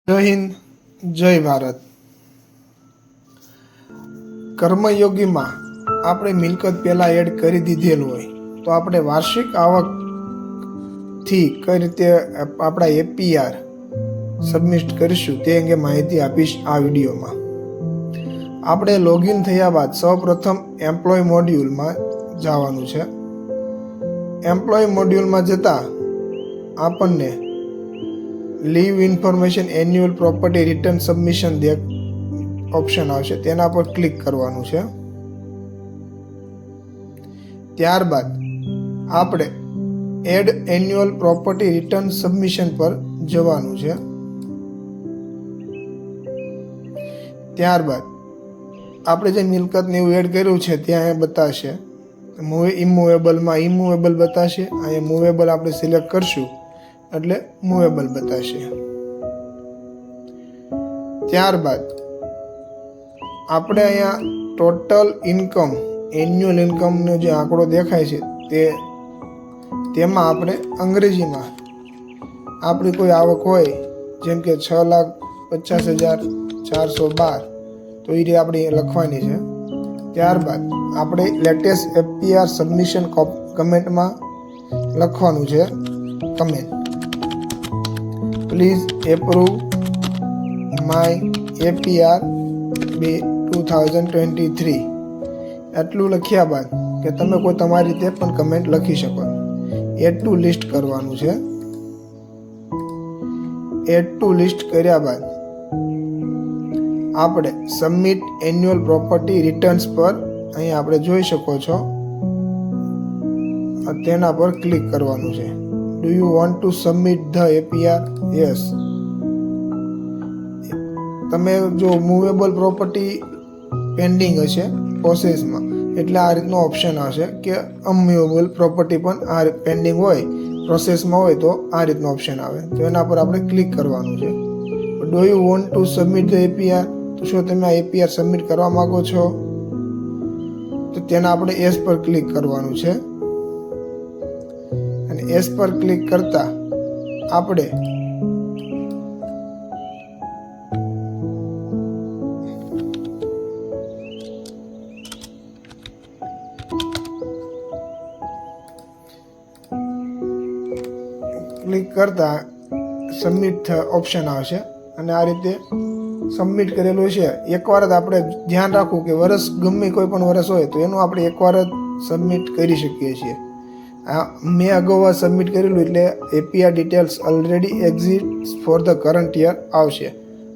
જય હિન્દ, જય ભારત. કર્મયોગીમાં આપણે મિલકત પહેલા એડ કરી દીધેલું હોય તો આપણે વાર્ષિક આવકથી કઈ રીતે આપણા એપીઆર સબમિટ કરીશું તે અંગે માહિતી આપીશ આ વિડીયોમાં. આપણે લોગિન થયા બાદ સૌપ્રથમ એમ્પ્લોય મોડ્યુલમાં જવાનું છે. એમ્પ્લોય મોડ્યુલમાં જતા આપણને leave information annual property return submission option આવશે, તેના પર ક્લિક કરવાનું છે. ત્યારબાદ આપણે add annual property return submission પર જવાનું છે. ત્યારબાદ આપણે જે મિલકતને એવું એડ કર્યું છે ત્યાં બતાવશે. ઇમૂવેબલમાં ઇમૂવેબલ બતાવશે, અહીંયા મૂવેબલ આપણે સિલેક્ટ કરશું એટલે મૂવેબલ બતાવશે. ત્યારબાદ આપણે અહીંયા ટોટલ ઇન્કમ એન્યુઅલ ઇન્કમનો જે આંકડો દેખાય છે તેમાં આપણે અંગ્રેજીમાં આપણી કોઈ આવક હોય જેમ કે 6,50,412 તો એ રીતે આપણે લખવાની છે. ત્યારબાદ આપણે લેટેસ્ટ એપીઆર સબમિશન કમેન્ટમાં લખવાનું છે comment, please approve my APR 2023. એટલું લખ્યા બાદ કે તમે કોઈ તમારી રીતે પણ કમેન્ટ લખી શકો. એડ ટુ લિસ્ટ કરવાનું છે. એડ ટુ લિસ્ટ કર્યા બાદ આપણે સબમિટ એન્યુઅલ પ્રોપર્ટી રિટર્ન્સ પર અહીંયા આપણે જોઈ શકો છો તેના પર ક્લિક કરવાનું છે. Do you want to submit the APR? Yes. તમે જો મૂવેબલ પ્રોપર્ટી પેન્ડિંગ હશે પ્રોસેસમાં એટલે આ રીતનો ઓપ્શન આવશે કે અમૂવેબલ પ્રોપર્ટી પણ આ પેન્ડિંગ હોય પ્રોસેસમાં હોય તો આ રીતનો ઓપ્શન આવે, તો એના પર આપણે ક્લિક કરવાનું છે. Do you want to submit the APR? તો શું તમે આ એપીઆર સબમિટ કરવા માંગો છો? તો તેના આપણે એસ પર ક્લિક કરવાનું છે. અને એસ પર ક્લિક કરતા આપણે ક્લિક કરતા સબમિટ ઓપ્શન આવશે અને આ રીતે સબમિટ કરેલું છે. એકવાર જ આપણે ધ્યાન રાખવું કે વર્ષ ગમે કોઈ પણ વર્ષ હોય તો એનું આપણે એકવાર જ સબમિટ કરી શકીએ છીએ. મેં અગાઉ સબમિટ કરેલું એટલે APR details already exist for the current year આવશે.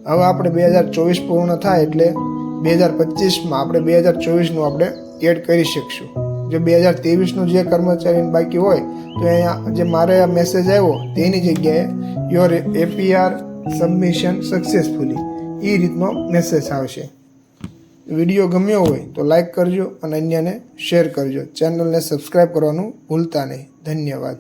હવે આપણે 2024 પૂર્ણ થાય એટલે 2025માં આપણે 2024નું આપણે એડ કરી શકશું. જો 2023નું જે કર્મચારીને બાકી હોય તો અહીંયા જે મારે આ મેસેજ આવ્યો તેની જગ્યાએ યોર એપીઆર સબમિશન સક્સેસફુલી એ રીતનો મેસેજ આવશે. વિડીયો ગમ્યો હોય તો લાઈક કરજો અને અન્યને શેર કરજો. ચેનલને સબસ્ક્રાઈબ કરવાનું ભૂલતા નહીં. ધન્યવાદ.